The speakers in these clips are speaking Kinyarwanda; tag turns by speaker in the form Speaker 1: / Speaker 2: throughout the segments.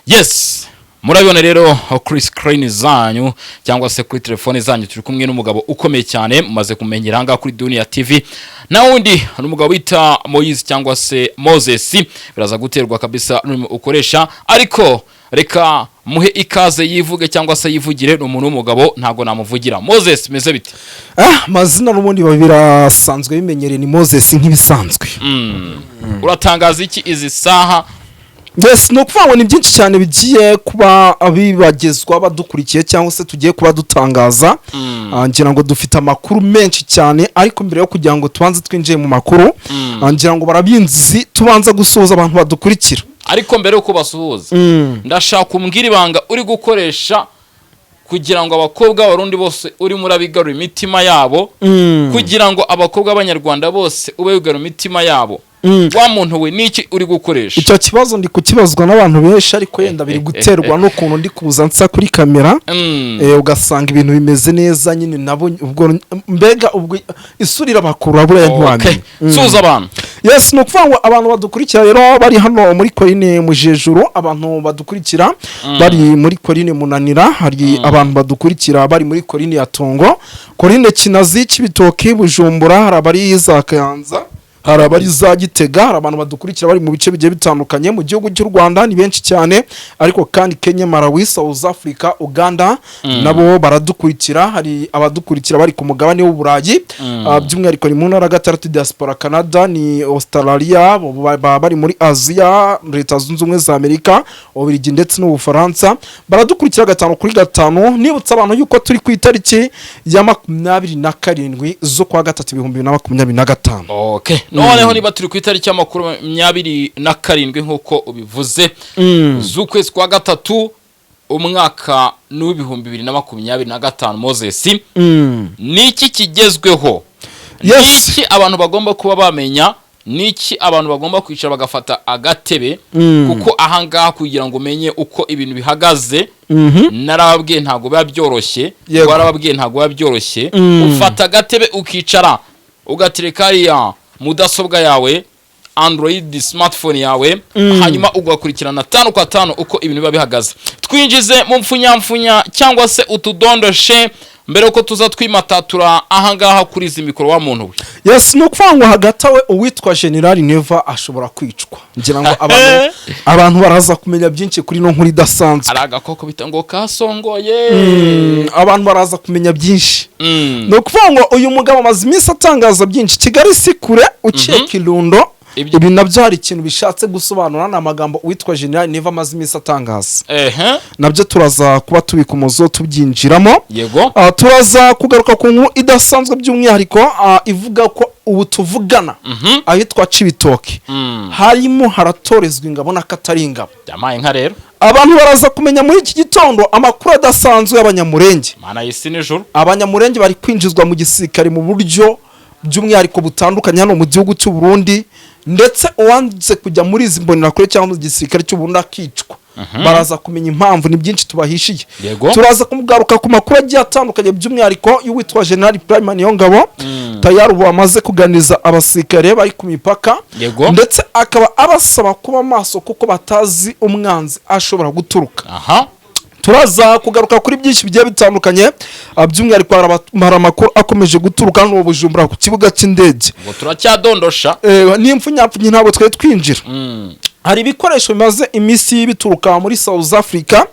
Speaker 1: Yes, murabibona rero kuri screen zanyu cyangwa se kuri telefone zanyu turi kumwe n'umugabo ukomeye cyane mumaze kumenyera hanga kuri Dunia TV. Na wundi n'umugabo bita Moise cyangwa se Moses, biraza guterwa kabisa ukoresha, ariko reka muhe ikaze yivuge cyangwa se yivugire n'umuntu w'umugabo, ntago namuvugira. Moses meze bite?
Speaker 2: Mazina n'ubundi babirasanzwe bimenyereye ni Moses nk'ibisanzwe.
Speaker 1: Uratangaza iki izi saha?
Speaker 2: Yes, no kuvuga ni byinshi cyane bigiye kuba abibagezwa badukurikiye cyangwa se tugiye kuba dutangaza. Ngira ngo dufite amakuru menshi cyane, ariko mbere yo kugira ngo tubanze twinjiye mu makuru, ngira ngo barabinzi tubanza gusuhuza abantu badukurikira.
Speaker 1: Ariko mbere yo kubasuhuza, ndashaka umbwira ibanga uri gukoresha kugira ngo abakobwa barundi bose uri murabigarura imitima yabo, kugira ngo abakobwa b'Abanyarwanda bose ube wigarura imitima yabo. Wa muntu we niki uri gukoresha?
Speaker 2: Icyo kibazo ndi kukibazwa n'abantu benshi, ariko yenda biri guterwa n'ukuntu ndi kuza nsa kuri kamera, ugasanga ibintu bimeze neza nyine nabo ubwo mbega ubwo isurira bakuru abura ntwamye.
Speaker 1: Suza abantu.
Speaker 2: Yes, no kuvuga abantu badukurikira rero bari hano muri Korine Mujejuru, abantu badukurikira bari muri Korine Munanira, hari abantu badukurikira bari muri Korine ya Tongo, Korine Kinazi, Cibitoke, Bujumbura, hari abari za Kayanza, hari abari za Gitega, hari abantu badukurikira bari mu bice bigiye bitandukanye mu gihugu cy'u Rwanda, ni benshi cyane, ariko kandi Kenya, Malawi, South Africa, Uganda nabo baradukurikira. Hari abadukurikira bari ku mugabane w'Uburayi, by'umwihariko ni mu ntara gatandatu diaspora, Canada, ni Australia, bari muri Asia, Leta Zunze Ubumwe za Amerika, Ububiligi ndetse n'Ubufaransa, baradukurikira 5/5. Nibutsa abantu yuko turi ku itariki ya 27 zo kwa gatatu 2025.
Speaker 1: Okay. Noneho niba turi ku itariki ya 27 nkuko ubivuze z'ukwezi kwa gatatu umwaka w'2025, Moses, niki kigezweho? Niki abantu bagomba kuba bamenya? Niki abantu bagomba kwicara bagafata agatebe? Kuko ahangaha kugira ngo umenye uko ibintu bihagaze, narababwiye ntago biba byoroshye, warababwiye ntago biba byoroshye. Ufata agatebe ukicara ugatereka ya mudasobwa yawe, Android smartphone yawe, hanyuma ugakurikirana 5 kwa 5 uko ibintu biba bihagaze. Twinjize mu mfunyamfunya cyangwa se utudondoshe mbere uko tuza twimatatura ahangaha kuri izi mikoro wa muntu we.
Speaker 2: Yes, no kuvuga hagatawe uwitwa General Never ashobora kwicwa. Ngira ngo abantu baraza kumenya byinshi kuri no nkuri dasanzwe.
Speaker 1: Aragakoko bitango kasongoye.
Speaker 2: Abantu baraza kumenya byinshi. No kuvuga ngo uyu mugabo amaze iminsi atangaza byinshi. Kigali sikure uciye Kirundo. Ibi nabyo hari ikintu bishatse gusobanura n'amagambo uwitwa General Never amaze iminsi atangaza. Nabyo turaza kuba tubikomozo tubyinjiramo.
Speaker 1: Yego.
Speaker 2: Turaza kugaruka ku nkuru idasanzwe by'umwihariko ivuga ko ubu tuvugana ahitwa Cibitoke harimo haratorezwa ingabo n'akatari ingabo.
Speaker 1: Yamaye nka rero
Speaker 2: abantu baraza kumenya muri iki gitondo amakuru adasanzwe y'Abanyamurenge.
Speaker 1: Mana y'isi n'ijuru.
Speaker 2: Abanyamurenge bari kwinjizwa mu gisirikare mu buryo by'umwihariko butandukanye hano mu gihugu cy'u Burundi, ndetse uwanze kujya muri izi mbonerakure cyangwa mu gisirikare cy'u Burundi akicwa. Baraza kumenya impamvu, ni byinshi tubahishiye. Turaza kumugaruka ku makuru agiye atandukanye by'umwihariko y'uwitwa General Prime Niyongabo, tayari ubu amaze kuganiza abasirikare bari ku mipaka, ndetse akaba abasaba kuba maso kuko batazi umwanzi ashobora guturuka. Turaza kugaruka kuri byinshi bigiye bitandukanye, by'umwihariko hari amakuru akomeje guturuka no Bujumbura ku kibuga cy'indege.
Speaker 1: Ngo turacyadondosha
Speaker 2: n'imfunyapfunyi ntabwo twe twinjira. Hari ibikoresho bimaze imisi bituruka muri South Africa,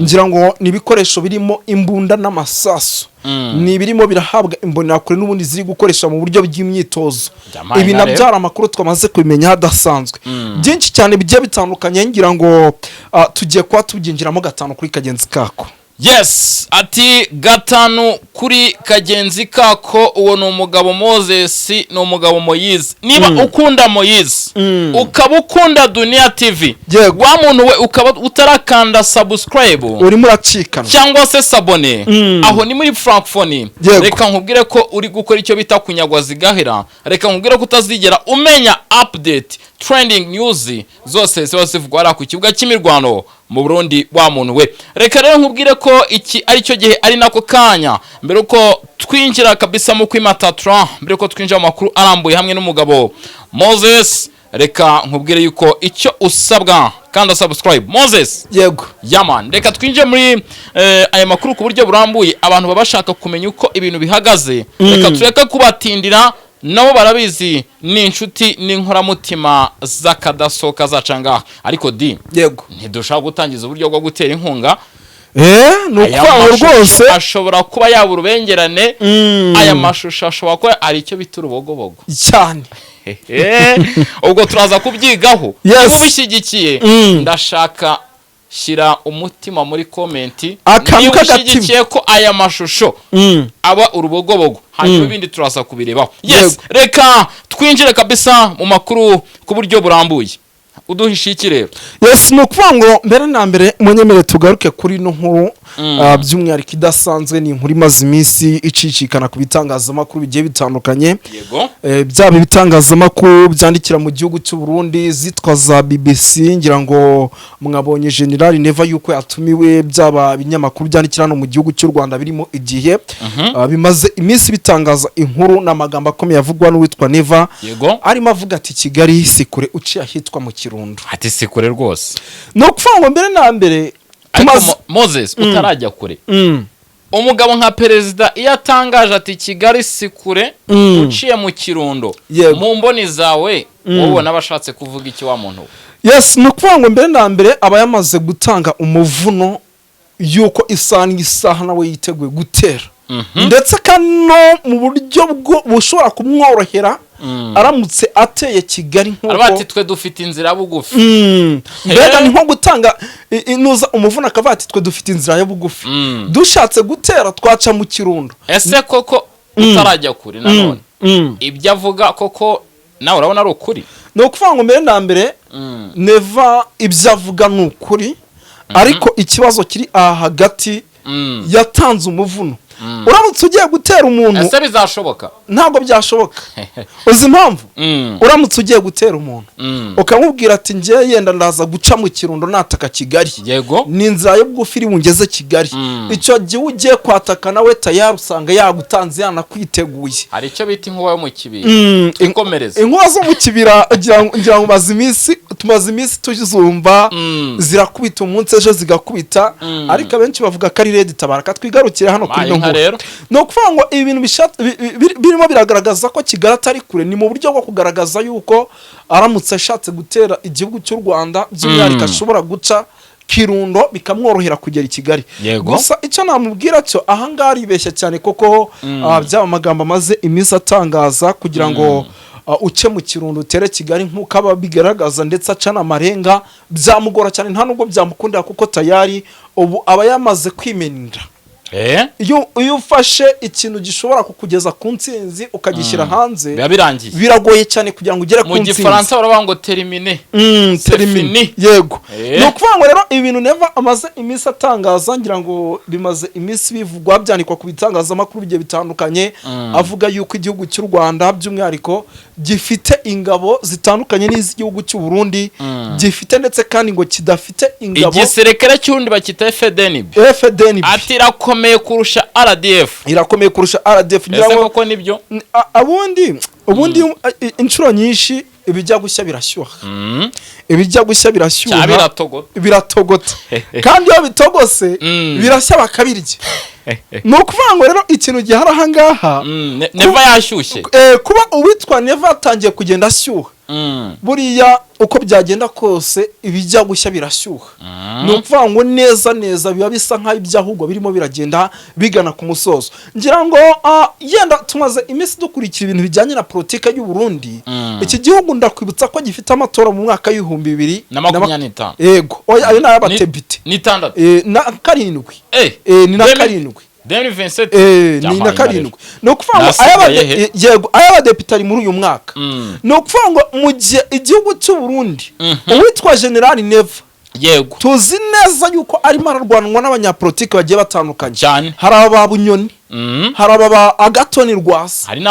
Speaker 2: ngira ngo ni ibikoresho birimo imbunda n'amasasu, ni birimo birahabwa imbonerakure n'ubundi ziri gukoresha mu buryo bw'imyitozo. Ibi nabyara amakuru twamaze kubimenya hadasanzwe. Byinshi cyane bigiye bitandukanye, ngira ngo tugiye kwa tubyinjiramo 5 kuri kagenzi kako.
Speaker 1: Yes, ati 5 kuri kagenzi kako. Uwo ni umugabo Moses, ni umugabo Moise. Niba ukunda Moise, ukaba ukunda Dunia TV, wa muntu we ukaba utarakanda subscribe,
Speaker 2: urimo uracikana
Speaker 1: cyangwa se sabone, aho ni muri Frankfurt. Reka nkubwire ko uri gukora icyo bita kunyagwa zigahera. Reka nkubwire ko utazigera umenya update trending news zose ziba zivugwa ara ku kibuga cy'imirwano mu Burundi wa muntu we. Reka rero nkubwire ko iki ari cyo gihe ari nako kanya mbere uko twinjira kabisa mu kwimatatura, mbere uko twinjira mu makuru arambuye hamwe n'umugabo Moses reka nkubwire yuko icyo usabwa kandi subscribe Moses
Speaker 2: yego
Speaker 1: yaman reka twinje muri aya makuru ku buryo burambuye abantu babashaka kumenya uko ibintu bihagaze reka tureka kubatindira nabo barabizi ni inshuti n'inkoramutima z'akadasoka zacanga ariko di
Speaker 2: yego
Speaker 1: ntidushaka gutangiza uburyo bwo gutera inkunga
Speaker 2: nukwaho rwose
Speaker 1: ashobora kuba yaba urubengerane aya mashusho ashobora kuba ari icyo bita urubogobogo
Speaker 2: cyane
Speaker 1: ubwo turaza kubyigaho
Speaker 2: yes.
Speaker 1: ubishyigikiye ndashaka shyira umutima muri komenti
Speaker 2: niba
Speaker 1: ushyigikiye ko aya mashusho aba urubogobogo hanyuma ibindi turaza kubirebaho yes reka twinjire kabisa mu makuru ku buryo burambuye uduhisha rero
Speaker 2: yes nukuvuga ngo mbere na mbere munyemere tugaruke kuri no nkuru by'umwihariko idasanzwe ni inkuru imaze iminsi icicikana ku bitangazamakuru bigiye bitandukanye
Speaker 1: yego
Speaker 2: byaba ibitangazamakuru byandikira mu gihugu cy'u Burundi zitwa za BBC ngira ngo mwabonye General Neva yuko yatumiwe byaba binyamakuru byandikira no mu gihugu cy'u Rwanda birimo igihe bimaze iminsi bitangaza inkuru n'amagambo akomeye avugwa n'uwitwa Neva arimo avuga ati Kigali sikure uciye ahitwa mu Kirundo
Speaker 1: ati sikure rwose
Speaker 2: no kuvuga mbere na mbere
Speaker 1: Moses utarajya kure umugabo nka perezida iyo atangaje ati Kigali sikure uciye mu Kirundo mu mboni zawe wowe nabashatse kuvuga iki wa muntu
Speaker 2: yes no kuvuga mbere na mbere aba yamaze gutanga umuvuno yuko isaha nawe yiteguye gutera ndetse kano mu buryo bushobora kumworohera aramutse ateye Kigali nkuko
Speaker 1: arabati twe dufite inzira bugufi
Speaker 2: mbega ni nko gutanga inuza umuvuna akavati twe dufite inzira ya bugufi dushatse gutera twaca mu Kirundo
Speaker 1: ese koko utarajya kuri nanone ibyo avuga koko nawe urabona ari ukuri
Speaker 2: no kuvuga mbere na mbere Neva ibyo avuga ni ukuri ariko ikibazo kiri aha hagati yatanze umuvuno uramutse ugiye gutera umuntu
Speaker 1: ese bizashoboka
Speaker 2: ntabwo byashoboka uzi impamvu uramutse ugiye gutera umuntu ukamubwira ati ngiye yenda ndaza guca mu Kirundo nataka Kigali
Speaker 1: yego
Speaker 2: ni inzira yo bugufi iri bungeze Kigali icyo gihe ugiye kwataka nawe tayari usanga yagutanze yanakwiteguye
Speaker 1: hari icyo bita inkuba yo mu kibira ikomereza
Speaker 2: inkuba zo mu kibira ngira ngo tumaze iminsi tuzumva zirakubita umunsi ejo zigakubita ariko abenshi bavuga ko ari Red Tabara katwigarukire hano kuri no no kuvuga ngo ibintu birimo biragaragaza ko Kigali atari kure ni mu buryo bwo kugaragaza yuko aramutse ashatse gutera igihugu cy'u Rwanda by'umwihariko ashobora guca Kirundo bikamworohera kugera i Kigali gusa icyo namubwira cyo ahangaha aribeshya cyane koko byaba amagambo amaze iminsi atangaza kugira ngo uce mu Kirundo utere Kigali nk'uko aba bigaragaza ndetse acana amarenga byamugora cyane nta nubwo byamukundira kuko tayari ubu aba yamaze kwimenera iyo ufashe ikintu gishobora kukugeza ku ntsinzi ukagishyira hanze biragoye cyane kugira ngo ugere ku ntsinzi
Speaker 1: mu Gifaransa baravuga ngo terminer
Speaker 2: yego no kuvuga ngo rero ibintu Neva amaze iminsi atangaza ngira ngo bimaze iminsi bivugwa byandikwa ku bitangazamakuru bigiye bitandukanye avuga yuko igihugu cy'u Rwanda by'umwihariko gifite ingabo zitandukanye n'iz'igihugu cy'u Burundi gifite ndetse kandi ngo kidafite ingabo
Speaker 1: igiserekere cy'undi bakita FDNB ati irakomeye kurusha RDF
Speaker 2: ngira ngo
Speaker 1: koko nibyo
Speaker 2: ubundi inshuro nyinshi ibijya gushya birashyuha biratogota kandi iyo bitogose birashya bakabirya no kuvuga ngo rero ikintu gihari aha ngaha
Speaker 1: Neva yashyushye
Speaker 2: kuba uwitwa Neva atangiye kugenda ashyuha buriya uko byagenda kose ibijya gushya birashyuha no kuvuga ngo neza biba bisa nkaho ibyahugwa birimo biragenda bigana ku musozo ngira ngo yenda tumaze iminsi dukurikira ibintu bijyanye na politika y'u Burundi iki gihugu ndakwibutsa ko gifite amatora mu mwaka w'ibihumbi
Speaker 1: 2025
Speaker 2: yego ayo ni ay'abatebite
Speaker 1: ni 6
Speaker 2: na 7 ni na 7
Speaker 1: 2027
Speaker 2: ni na 7 no kuvuga ngo ay'abadepite ari muri uyu mwaka no kuvuga ngo mu gihe igihugu cy'u Burundi uwitwa General Neva
Speaker 1: yego
Speaker 2: tuzi neza yuko arimo ararwanwa n'abanyapolitiki bagiye batandukanye
Speaker 1: cyane
Speaker 2: hari ababunyoni hari ababa Agatoni Rwasa
Speaker 1: hari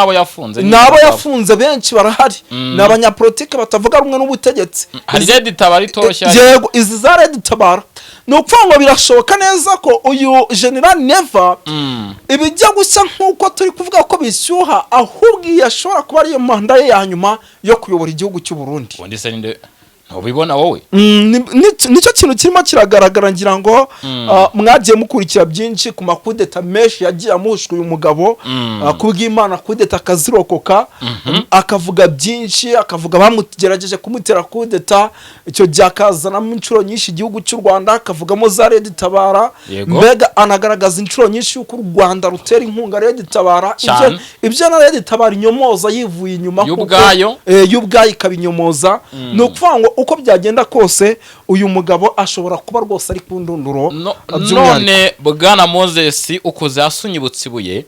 Speaker 1: nabo
Speaker 2: yafunze benshi barahari n'abanyapolitiki batavuga rumwe n'ubutegetsi
Speaker 1: hari Red Tabara itoroshye
Speaker 2: yego izi za Red Tabara ni ukuvuga ngo birashoboka neza ko uyu General Neva ibijya gusa nk'uko turi kuvuga ko bishyuha, ahubwo iyi ashobora kuba ariyo manda ye ya nyuma yo kuyobora igihugu cy'u Burundi.
Speaker 1: ubundi se ninde ntubibona wowe?
Speaker 2: Nicyo kintu kirimo kiragaragara, ngira ngo mwagiye mukurikira byinshi ku makudeta menshi yagiye amuhushwa uyu mugabo, kubw'Imana kudeta akazirokoka, akavuga byinshi, akavuga bamugerageje kumutera kudeta, icyo gihe akazanamo inshuro nyinshi igihugu cy'u Rwanda, akavugamo za Red Tabara, mbega anagaragaza inshuro nyinshi y'uko u Rwanda rutera inkunga Red Tabara, ibyo na Red Tabara inyomoza yivuye inyuma y'ubwayo ikabinyomoza. ni ukuvuga ngo uko byagenda kose uyu mugabo ashobora kuba rwose ari ku ndunduro.
Speaker 1: None Bwana Moses ukoze asunyibutse ibuye,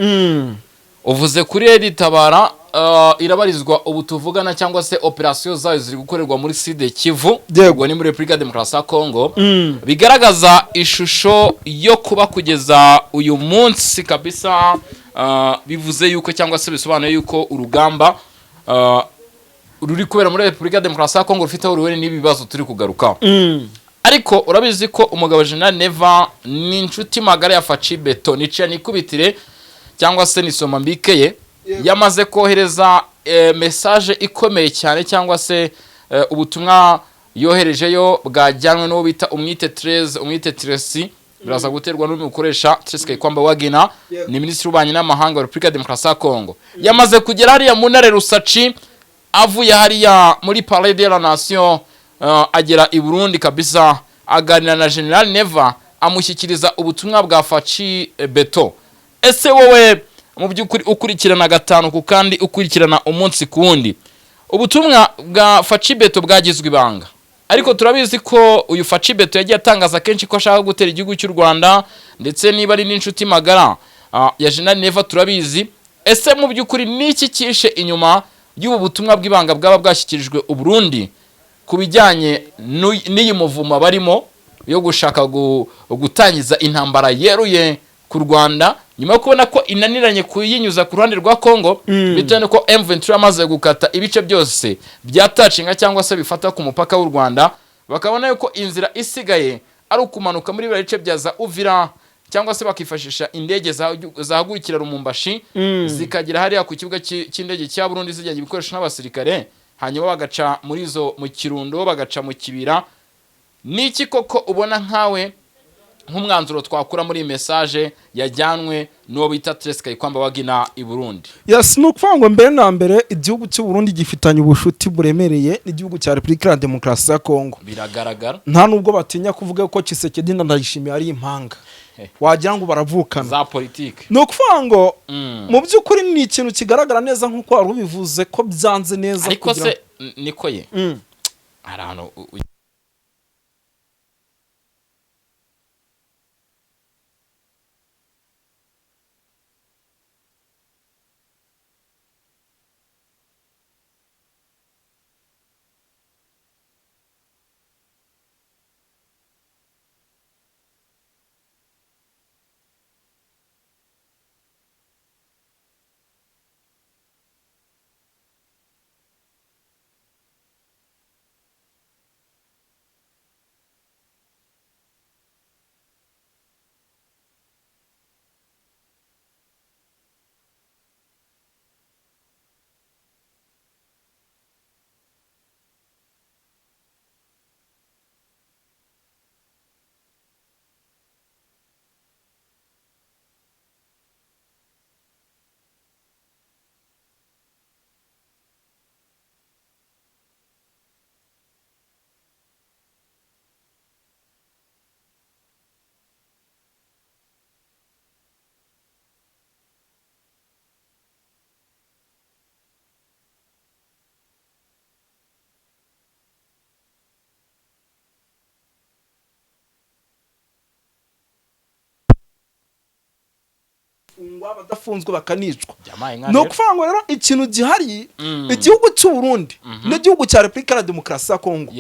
Speaker 1: uvuze kuri Red Tabara, irabarizwa ubu tuvugana cyangwa se operasiyo zayo ziri gukorerwa muri Sud Kivu, ubwo ni muri Republika Demokarasi ya Kongo, bigaragaza ishusho yo kuba kugeza uyu munsi kabisa, bivuze yuko cyangwa se bisobanuye yuko urugamba ruri kubera muri Republika Demokarasi ya Kongo rufite uruhare n'ibibazo turi kugaruka. Ariko urabizi ko umugabo General Neva ni inshuti magara ya Faci Beto, nica nikubitire cyangwa se nisoma mbikeye, yamaze kohereza message ikomeye cyane cyangwa se ubutumwa yoherejeyo bwajyanwe no bita umwite 13 umwite 13 biraza guterwa n'umukoresha Tshisekedi kwamba wagina ni minisitiri w'ububanyi n'amahanga wa Republika Demokarasi ya Kongo. Yamaze kugera hariya mu ntare Rusaci, avuye hariya muri Palais de la Nation, agera i Burundi kabisa, aganira na General Neva, amushyikiriza ubutumwa bwa Faci Beto. Ese wowe mu by'ukuri ukurikirana gatanu ku kandi ukurikirana umunsi ku wundi, ubutumwa bwa Faci Beto bwagizwe ibanga, ariko turabizi ko uyu Faci Beto yagiye atangaza kenshi ko ashaka gutera igihugu cy'u Rwanda, ndetse niba ari n'inshuti magara ya General Neva turabizi. Ese mu by'ukuri niki kishe inyuma y'ubu butumwa bw'ibanga bwaba bwashyikirijwe u Burundi ku bijyanye n'iyi muvuma barimo yo gushaka gutangiza intambara yeruye ku Rwanda, nyuma yo kubona ko inaniranye kuyinyuza ku ruhande rwa Kongo, bitewe n'uko M23 yamaze gukata ibice byose byatacinga cyangwa se bifata ku mupaka w'u Rwanda, bakabona yuko inzira isigaye ari ukumanuka muri bice bya za Uvira, cyangwa se bakifashisha indege zahagurikira Rumumbashi zikagira hariya ku kibuga cy'indege cya Burundi zijyanye ibikoresho n'abasirikare, hanyuma bagaca muri zo mu Kirundo, bagaca mu Kibira. Niki koko ubona nkawe nk'umwanzuro twakura muri message yajyanwe n'uwo bita Tshisekedi kwamba wagina i Burundi?
Speaker 2: Yes, no kuvanga mbere na mbere igihugu cy'u Burundi gifitanye ubushuti buremereye n'igihugu cya Republika Demokarasi ya Kongo,
Speaker 1: biragaragara.
Speaker 2: Nta nubwo batinya kuvuga ko Tshisekedi ndayishimiye ari impanga, wagira ngo baravukana
Speaker 1: za politike.
Speaker 2: No kuvanga ngo mu by'ukuri ni ikintu kigaragara neza nk'uko wari ubivuze ko byanze neza,
Speaker 1: ariko se niko ye arano
Speaker 2: badafunzwe bakanicwa. No kuvanga rero ikintu gihari igihugu cy'u Burundi n'igihugu cya Republika Demokarasi ya Kongo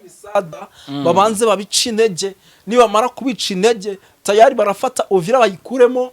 Speaker 2: ibisada babanze babica intege, nibamara kubica intege tayari barafata ovira bayikuremo.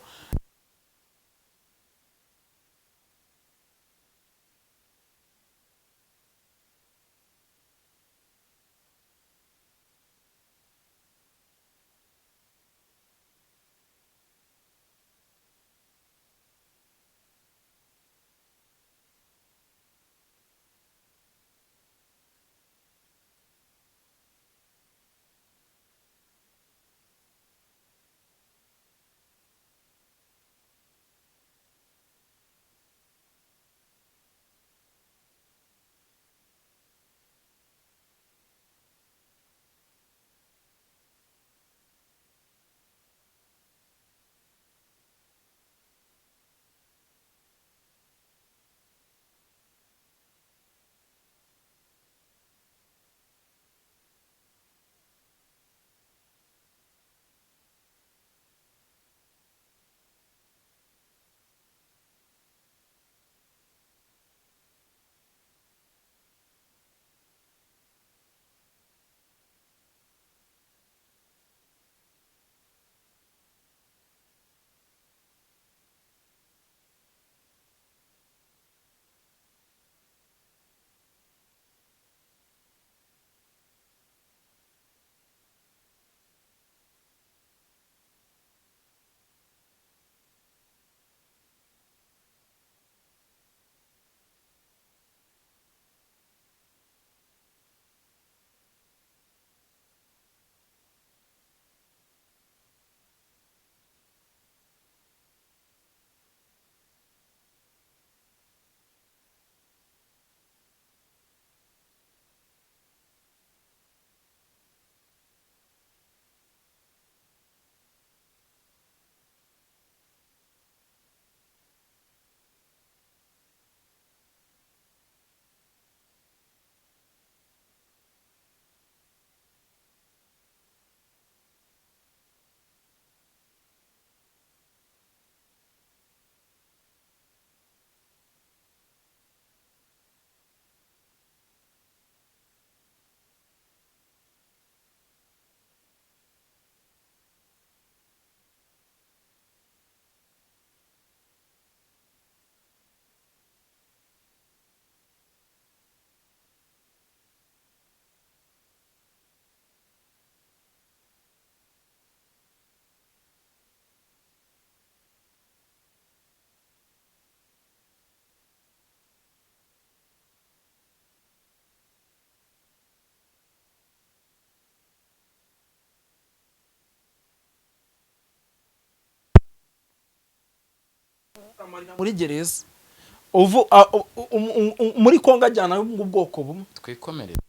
Speaker 2: Muri gereza uvu muri Kongo ajyana mu bwoko bumwe
Speaker 1: twikomereze.